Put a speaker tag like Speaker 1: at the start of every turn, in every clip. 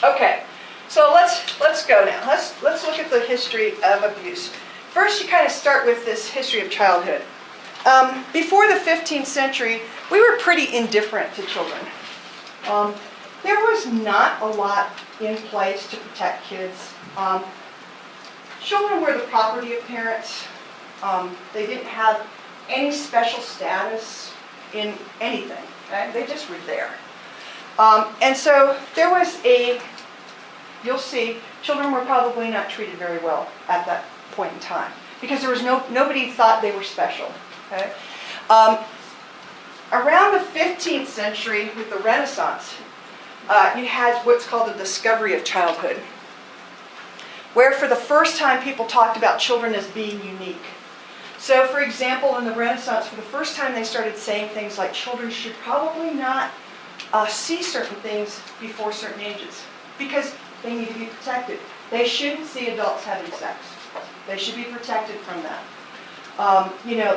Speaker 1: Okay, so let's go now. Let's look at the history of abuse. First, you kind of start with this history of childhood. Before the 15th century, we were pretty indifferent to children. There was not a lot in place to protect kids. Children were the property of parents. They didn't have any special status in anything. Okay? They just were there. And so there was you'll see, children were probably not treated very well at that point in time because there was nobody thought they were special. Okay? Around the 15th century with the Renaissance, you had what's called the discovery of childhood, where for the first time people talked about children as being unique. So for example, in the Renaissance, for the first time they started saying things like children should probably not see certain things before certain ages because they need to be protected. They shouldn't see adults having sex. They should be protected from that.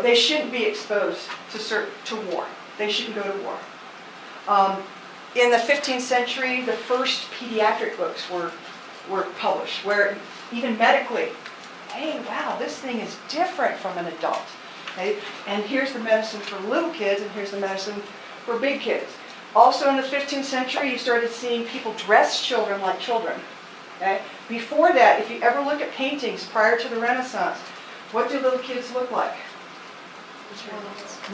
Speaker 1: They shouldn't be exposed to war. They shouldn't go to war. In the 15th century, the first pediatric books were published, where even medically, hey, wow, this thing is different from an adult. Okay? And here's the medicine for little kids, and here's the medicine for big kids. Also in the 15th century, you started seeing people dress children like children. Okay? Before that, if you ever look at paintings prior to the Renaissance, what do little kids look like?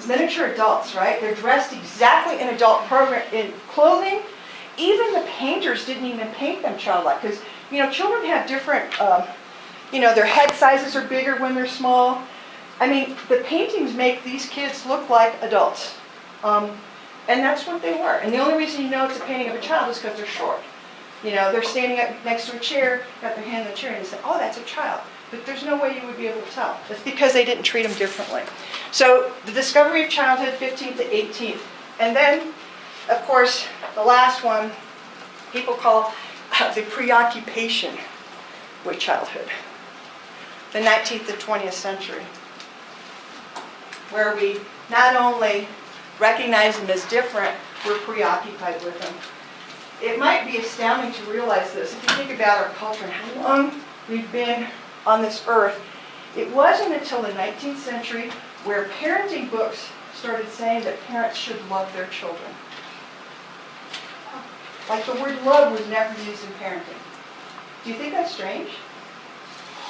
Speaker 1: Miniature adults, right? They're dressed exactly in adult in clothing. Even the painters didn't even paint them childlike because, children have different, their head sizes are bigger when they're small. I mean, the paintings make these kids look like adults. And that's what they were. And the only reason you know it's a painting of a child is because they're short. They're standing up next to a chair, got their hand in the chair, and you say, oh, that's a child. But there's no way you would be able to tell. It's because they didn't treat them differently. So the discovery of childhood, 15th to 18th. And then, of course, the last one, people call the preoccupation with childhood. The 19th to 20th century. Where we not only recognize them as different, we're preoccupied with them. It might be astounding to realize this. If you think about our culture and how long we've been on this earth, it wasn't until the 19th century where parenting books started saying that parents should love their children. Like the word love was never used in parenting. Do you think that's strange?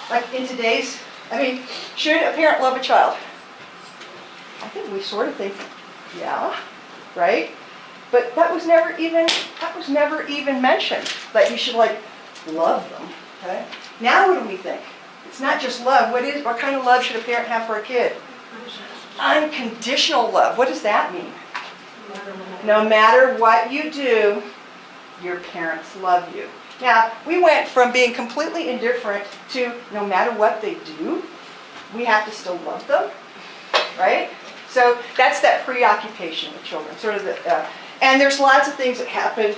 Speaker 1: Like in today's, should a parent love a child? I think we sort of think, yeah, right? But that was never even mentioned, that you should love them. Okay? Now what do we think? It's not just love. What kind of love should a parent have for a kid? Unconditional love. What does that mean? No matter what you do, your parents love you. Now, we went from being completely indifferent to no matter what they do, we have to still love them, right? So that's that preoccupation with children. And there's lots of things that happened.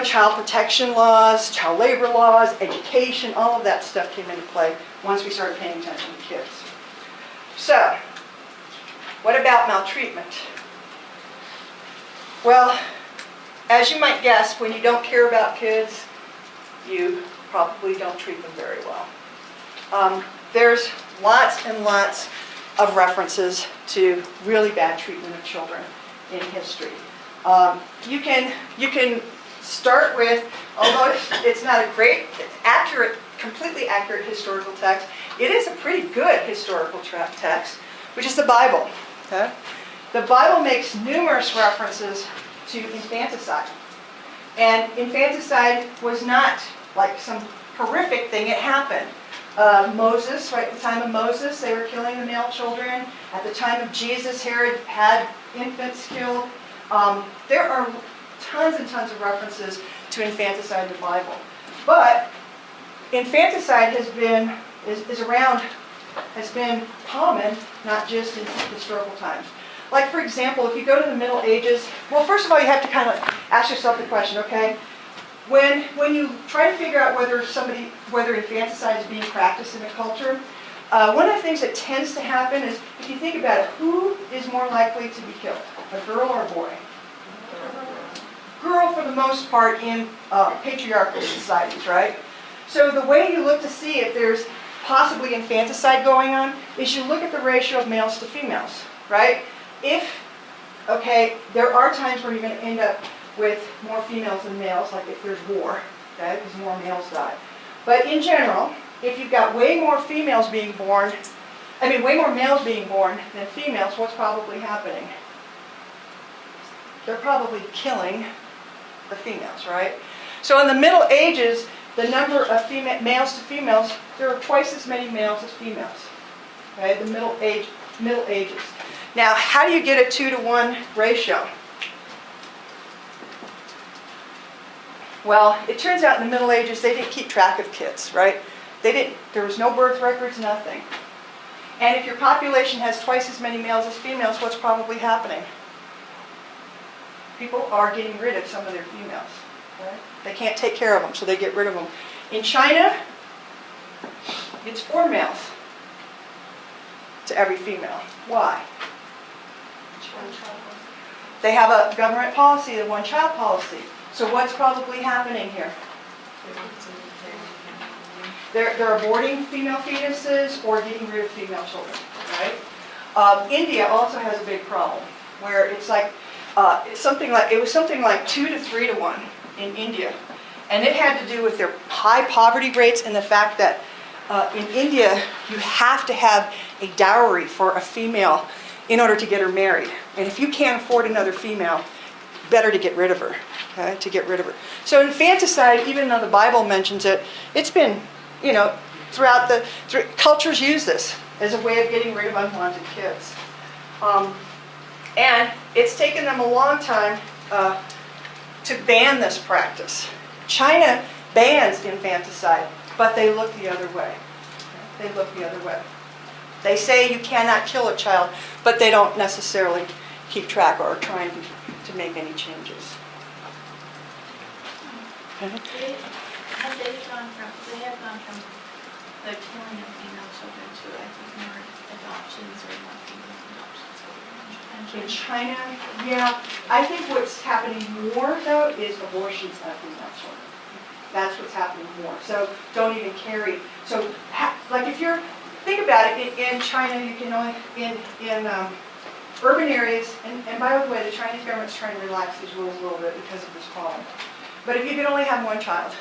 Speaker 1: Child protection laws, child labor laws, education, all of that stuff came into play once we started paying attention to kids. So, what about maltreatment? Well, as you might guess, when you don't care about kids, you probably don't treat them very well. There's lots and lots of references to really bad treatment of children in history. You can start with, although it's not a great, completely accurate historical text, it is a pretty good historical text, which is the Bible. Okay? The Bible makes numerous references to infanticide. And infanticide was not like some horrific thing, it happened. Moses, right at the time of Moses, they were killing the male children. At the time of Jesus, Herod had infants killed. There are tons and tons of references to infanticide in the Bible. But infanticide has been common, not just in historical times. Like, for example, if you go to the Middle Ages, well, first of all, you have to kind of ask yourself the question, okay, when you try to figure out whether infanticide is being practiced in a culture, one of the things that tends to happen is, if you think about it, who is more likely to be killed, a girl or a boy? girl for the most part in patriarchal societies, right? So the way you look to see if there's possibly infanticide going on is you look at the ratio of males to females, right? Okay, there are times where you're going to end up with more females than males, like if there's war, okay, because more males die. But in general, if you've got way more females being born, way more males being born than females, what's probably happening? They're probably killing the females, right? So in the Middle Ages, the number of males to females, there are twice as many males as females. Okay, the Middle Ages. Now, how do you get a 2-to-1 ratio? Well, it turns out in the Middle Ages they didn't keep track of kids, right? There was no birth records, nothing. And if your population has twice as many males as females, what's probably happening? People are getting rid of some of their females. Right? They can't take care of them, so they get rid of them. In China, it's 4 males to every female. Why? They have a government policy, the one-child policy. So what's probably happening here? They're aborting female fetuses or getting rid of female children, right? India also has a big problem where it's like it was something like 2 to 3 to 1 in India, and it had to do with their high poverty rates and the fact that in India you have to have a dowry for a female in order to get her married, and if you can't afford another female, better to get rid of her. Okay, to get rid of her. So infanticide, even though the Bible mentions it, it's been, throughout cultures use this as a way of getting rid of unwanted kids. And it's taken them a long time to ban this practice. China bans infanticide, but they look the other way. They look the other way. They say you cannot kill a child, but they don't necessarily keep track or are trying to make any changes.
Speaker 2: They have gone from the killing of female children to, I think, more adoptions or more female adoptions.
Speaker 1: In China, yeah. I think what's happening more, though, is abortions of female children. That's what's happening more. So don't even carry. So, if think about it, in China, you can only, in urban areas, and by the way, the Chinese government's trying to relax these rules a little bit because of this problem. But if you can only have one child,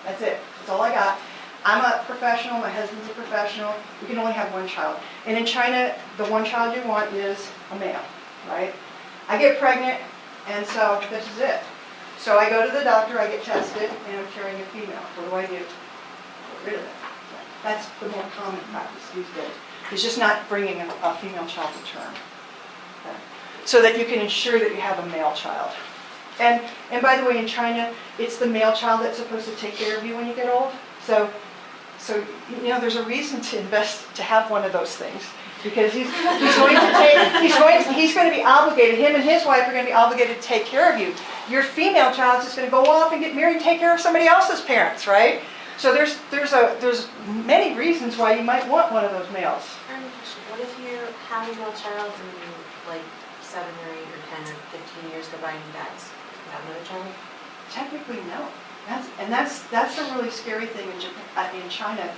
Speaker 1: that's it. That's all I got. I'm a professional. My husband's a professional. You can only have one child. And in China, the one child you want is a male, right? I get pregnant, and so this is it. So I go to the doctor, I get tested, and I'm carrying a female. What do? Get rid of it. That's the more common practice these days. It's just not bringing a female child to term. Okay? So that you can ensure that you have a male child. And by the way, in China, it's the male child that's supposed to take care of you when you get old. So there's a reason to invest to have one of those things because he's going to be obligated. Him and his wife are going to be obligated to take care of you. Your female child is just going to go off and get married and take care of somebody else's parents, right? So there's many reasons why you might want one of those males.
Speaker 3: What if you have a male child and 7 or 8 or 10 or 15 years go by and he dies? Have another child?
Speaker 1: Technically, no. That's a really scary thing in China.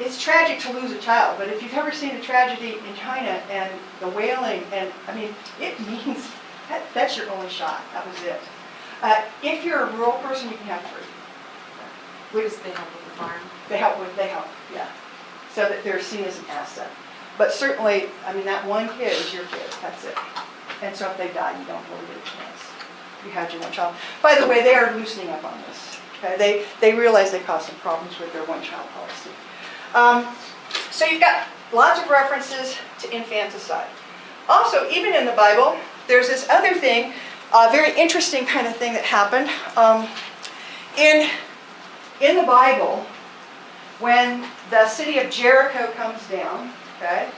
Speaker 1: It's tragic to lose a child, but if you've ever seen a tragedy in China and the wailing, it means that's your only shot. That was it. If you're a rural person, you can have 3.
Speaker 3: Because they help with the farm?
Speaker 1: They help, yeah. So that they're seen as an asset. But certainly, that one kid is your kid. That's it. And so if they die, you don't really get a chance. You had your one child. By the way, they are loosening up on this. Okay? They realize they caused some problems with their one-child policy. So you've got lots of references to infanticide. Also, even in the Bible, there's this other thing, a very interesting kind of thing that happened. In the Bible, when the city of Jericho comes down, okay,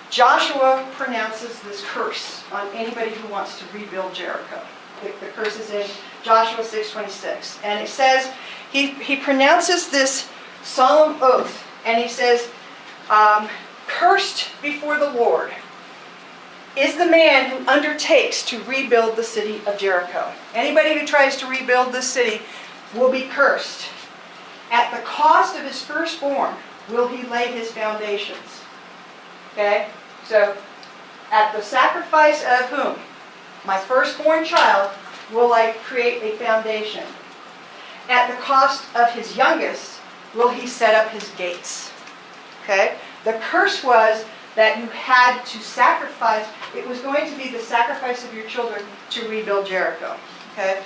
Speaker 1: Joshua pronounces this curse on anybody who wants to rebuild Jericho. The curse is in Joshua 6:26. And it says, he pronounces this solemn oath, and he says, cursed before the Lord is the man who undertakes to rebuild the city of Jericho. Anybody who tries to rebuild this city will be cursed. At the cost of his firstborn will he lay his foundations. Okay? So, at the sacrifice of whom? My firstborn child will I create a foundation. At the cost of his youngest will he set up his gates. Okay? The curse was that you had to sacrifice. It was going to be the sacrifice of your children to rebuild Jericho. Okay?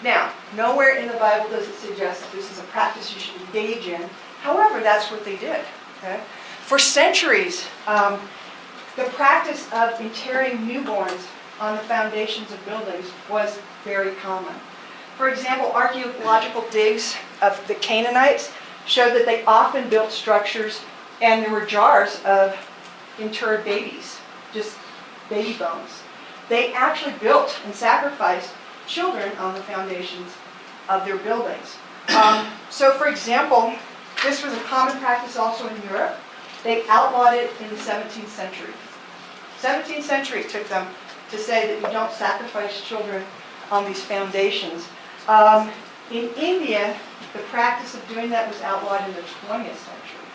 Speaker 1: Now, nowhere in the Bible does it suggest that this is a practice you should engage in. However, that's what they did. Okay? For centuries, the practice of interring newborns on the foundations of buildings was very common. For example, archaeological digs of the Canaanites showed that they often built structures and there were jars of interred babies, just baby bones. They actually built and sacrificed children on the foundations of their buildings. So for example, this was a common practice also in Europe. They outlawed it in the 17th century. 17th century it took them to say that you don't sacrifice children on these foundations. In India, the practice of doing that was outlawed in the 20th century.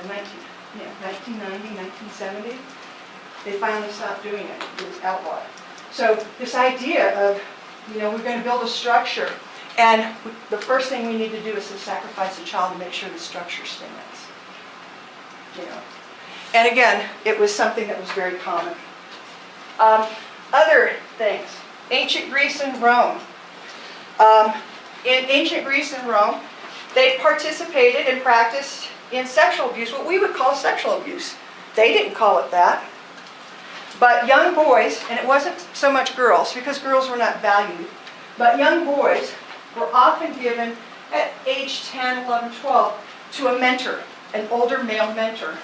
Speaker 1: The 1990, 1970, they finally stopped doing it. It was outlawed. So this idea of, we're going to build a structure, and the first thing we need to do is to sacrifice a child to make sure the structure stands. And again, it was something that was very common. Other things, ancient Greece and Rome. In ancient Greece and Rome, they participated and practiced in sexual abuse, what we would call sexual abuse. They didn't call it that. But young boys, and it wasn't so much girls, because girls were not valued, but young boys were often given at age 10, 11, 12 to a mentor, an older male mentor.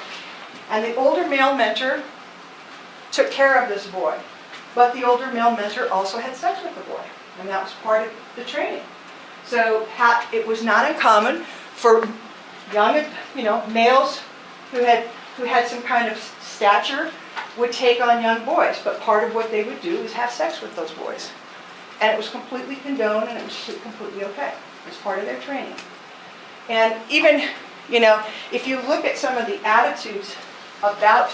Speaker 1: And the older male mentor took care of this boy. But the older male mentor also had sex with the boy. And that was part of the training. So it was not uncommon for young, males who had some kind of stature would take on young boys. But part of what they would do is have sex with those boys. And it was completely condoned and it was completely okay. It was part of their training. And even, if you look at some of the attitudes about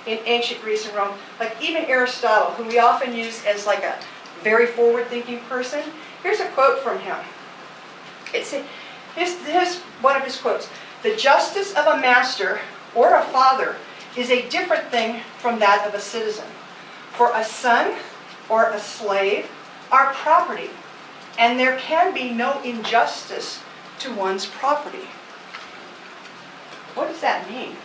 Speaker 1: in ancient Greece and Rome, like even Aristotle, who we often use as like a very forward-thinking person, here's a quote from him. Here's one of his quotes. "The justice of a master or a father is a different thing from that of a citizen. For a son or a slave are property, and there can be no injustice to one's property." What does that mean?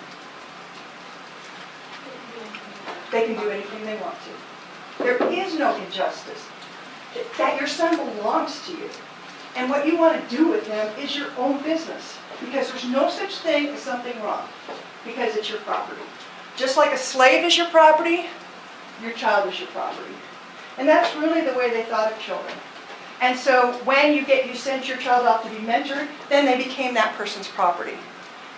Speaker 1: They can do anything they want to. There is no injustice. That your son belongs to you. And what you want to do with him is your own business. Because there's no such thing as something wrong. Because it's your property. Just like a slave is your property, your child is your property. And that's really the way they thought of children. And so when you sent your child off to be mentored, then they became that person's property.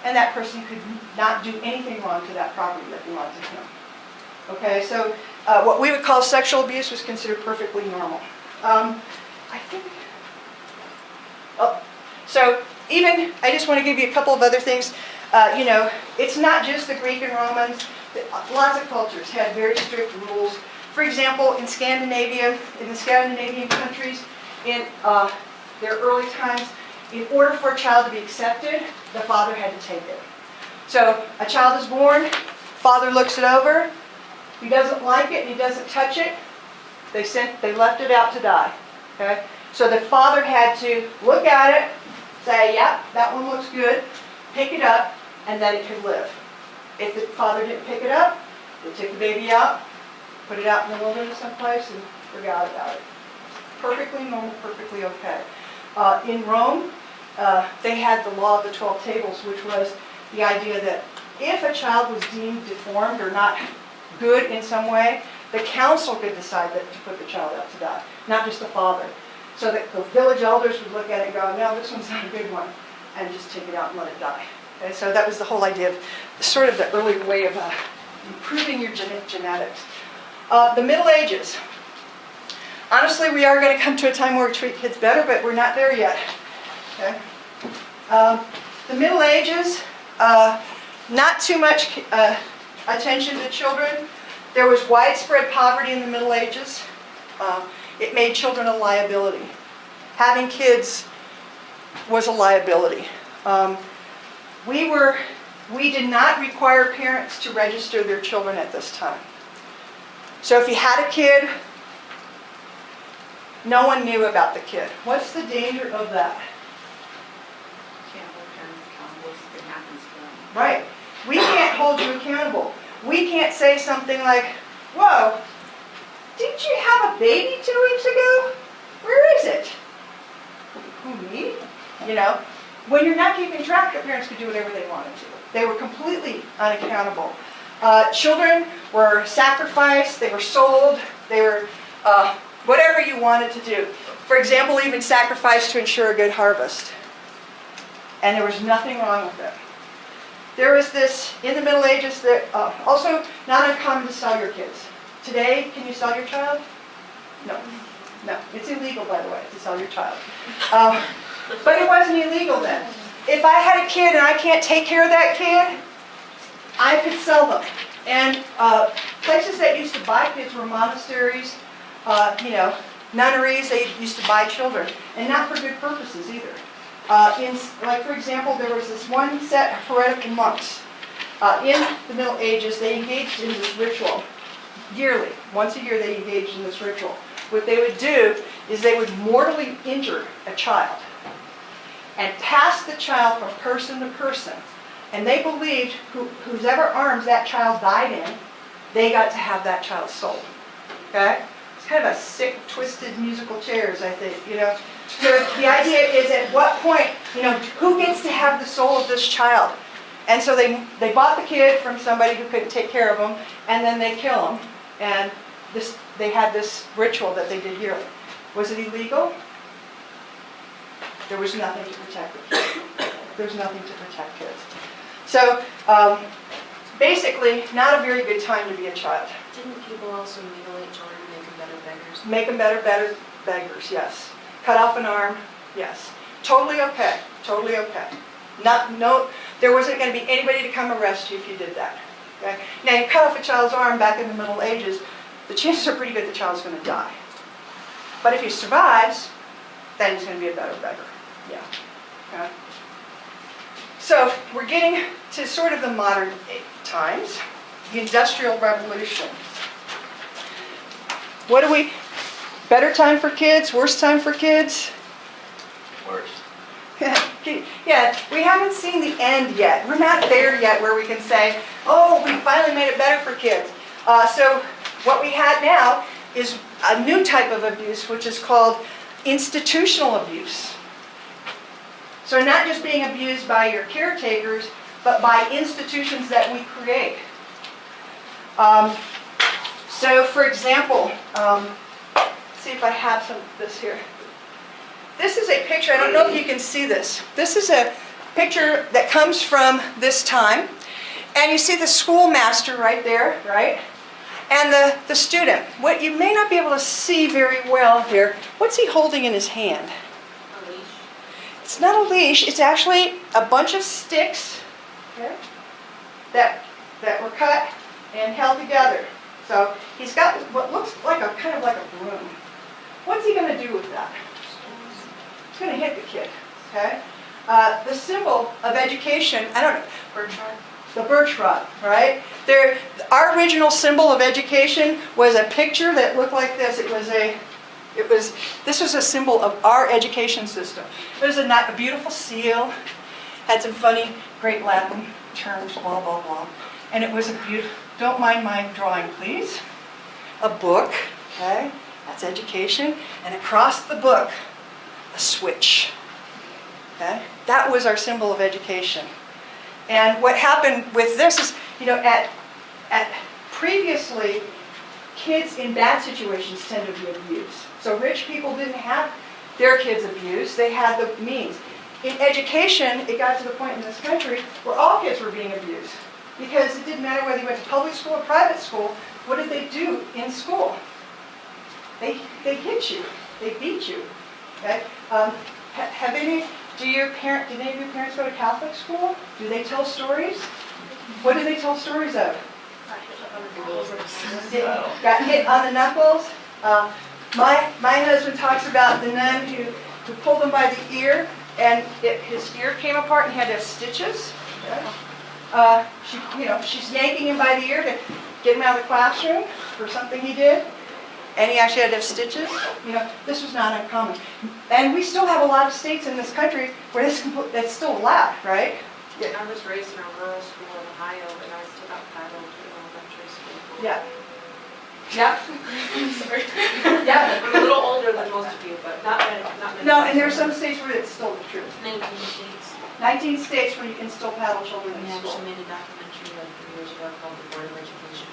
Speaker 1: And that person could not do anything wrong to that property that belonged to him. Okay, so what we would call sexual abuse was considered perfectly normal. So even, I just want to give you a couple of other things. It's not just the Greek and Romans. Lots of cultures had very strict rules. For example, in Scandinavia, in the Scandinavian countries, in their early times, in order for a child to be accepted, the father had to take it. So a child is born, father looks it over, he doesn't like it, and he doesn't touch it, they left it out to die. Okay? So the father had to look at it, say, "Yep, that one looks good," pick it up, and then it could live. If the father didn't pick it up, they took the baby out, put it out in the wilderness someplace, and forgot about it. Perfectly normal, perfectly okay. In Rome, they had the law of the 12 tables, which was the idea that if a child was deemed deformed or not good in some way, the council could decide that to put the child out to die, not just the father. So that the village elders would look at it and go, "No, this one's not a good one," and just take it out and let it die. Okay, so that was the whole idea of sort of the early way of improving your genetics. The Middle Ages. Honestly, we are going to come to a time where we treat kids better, but we're not there yet. Okay? The Middle Ages, not too much attention to children. There was widespread poverty in the Middle Ages. It made children a liability. Having kids was a liability. We did not require parents to register their children at this time. So if you had a kid, no one knew about the kid. What's the danger of that?
Speaker 4: Can't hold parents accountable if it happens to them.
Speaker 1: Right. We can't hold you accountable. We can't say something like, whoa, didn't you have a baby 2 weeks ago? Where is it? Who, me? You know, when you're not keeping track, the parents could do whatever they wanted to. They were completely unaccountable. Children were sacrificed, they were sold, they were whatever you wanted to do. For example, even sacrificed to ensure a good harvest. And there was nothing wrong with it. There was this, in the Middle Ages, that also not uncommon to sell your kids. Today, can you sell your child? No. No. It's illegal, by the way, to sell your child. But it wasn't illegal then. If I had a kid and I can't take care of that kid, I could sell them. And places that used to buy kids were monasteries, nunneries. They used to buy children, and not for good purposes either. Like for example, there was this one set of heretical monks. In the Middle Ages, they engaged in this ritual yearly. Once a year, they engaged in this ritual. What they would do is they would mortally injure a child and pass the child from person to person. And they believed whose ever arms that child died in, they got to have that child sold. Okay? It's kind of a sick, twisted musical chairs, I think, So the idea is at what point, who gets to have the soul of this child? And so they bought the kid from somebody who couldn't take care of him, and then they kill him. And they had this ritual that they did yearly. Was it illegal? There was nothing to protect the kids. There's nothing to protect kids. So basically, not a very good time to be a child.
Speaker 3: Didn't people also mutilate children to make them better beggars?
Speaker 1: Make them better beggars, yes. Cut off an arm, yes. Totally okay. Totally okay. There wasn't going to be anybody to come arrest you if you did that. Okay? Now, you cut off a child's arm back in the Middle Ages, the chances are pretty good the child's going to die. But if he survives, then he's going to be a better beggar. Yeah. Okay? So we're getting to sort of the modern times, the Industrial Revolution. Better time for kids, worse time for kids?
Speaker 5: Worse.
Speaker 1: Yeah, we haven't seen the end yet. We're not there yet where we can say, oh, we finally made it better for kids. So what we had now is a new type of abuse, which is called institutional abuse. So not just being abused by your caretakers, but by institutions that we create. So for example, see if I have some of this here. This is a picture, I don't know if you can see this. This is a picture that comes from this time. And you see the schoolmaster right there, right? And the student. What you may not be able to see very well here, what's he holding in his hand?
Speaker 3: A leash?
Speaker 1: It's not a leash, it's actually a bunch of sticks, okay, that were cut and held together. So he's got what looks like kind of like a broom. What's he going to do with that? He's going to hit the kid, okay? The symbol of education, I don't know.
Speaker 3: Birch rod?
Speaker 1: The birch rod, right? Our original symbol of education was a picture that looked like this. This was a symbol of our education system. It was a beautiful seal, had some funny Great Latin terms, blah, blah, blah. And it was a beautiful, don't mind my drawing, please. A book, okay? That's education. And across the book, a switch, okay? That was our symbol of education. And what happened with this is, previously, kids in bad situations tended to be abused. So rich people didn't have their kids abused, they had the means. In education, it got to the point in this country where all kids were being abused. Because it didn't matter whether you went to public school or private school, what did they do in school? They hit you, they beat you, okay? Did any of your parents go to Catholic school? Do they tell stories? What do they tell stories of? Got hit on the knuckles. My husband talks about the nun who pulled him by the ear, and his ear came apart and he had to have stitches. She's yanking him by the ear to get him out of the classroom for something he did, and he actually had to have stitches. This was not uncommon. And we still have a lot of states in this country where that's still allowed, right?
Speaker 3: I was raised in a rural school in Ohio, and I still got paddled in elementary school.
Speaker 1: Yeah. Yeah.
Speaker 3: Sorry.
Speaker 1: Yeah.
Speaker 3: I'm a little older than most of you, but not many.
Speaker 1: No, and there are some states where it's still the truth.
Speaker 3: 19 states.
Speaker 1: 19 states where you can still paddle children in
Speaker 3: We
Speaker 1: school.
Speaker 3: actually made a documentary like 3 years ago called The Board of Education.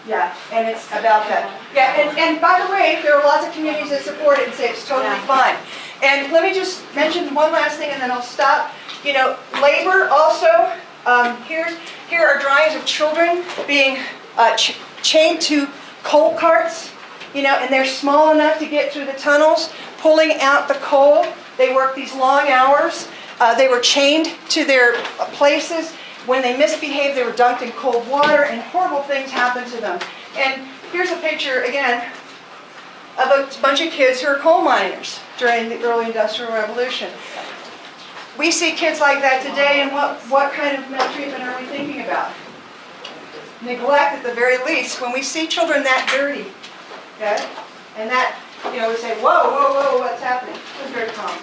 Speaker 1: Yeah, and it's about that. Yeah, and by the way, there are lots of communities that support it and say it's totally fine. And let me just mention one last thing and then I'll stop. Labor also, here are drawings of children being chained to coal carts, and they're small enough to get through the tunnels, pulling out the coal. They work these long hours. They were chained to their places. When they misbehaved, they were dunked in cold water, and horrible things happened to them. And here's a picture, again, of a bunch of kids who are coal miners during the early Industrial Revolution. We see kids like that today, and what kind of maltreatment are we thinking about? Neglect at the very least. When we see children that dirty, okay, and that, we say, whoa, whoa, whoa, what's happening? It's very common.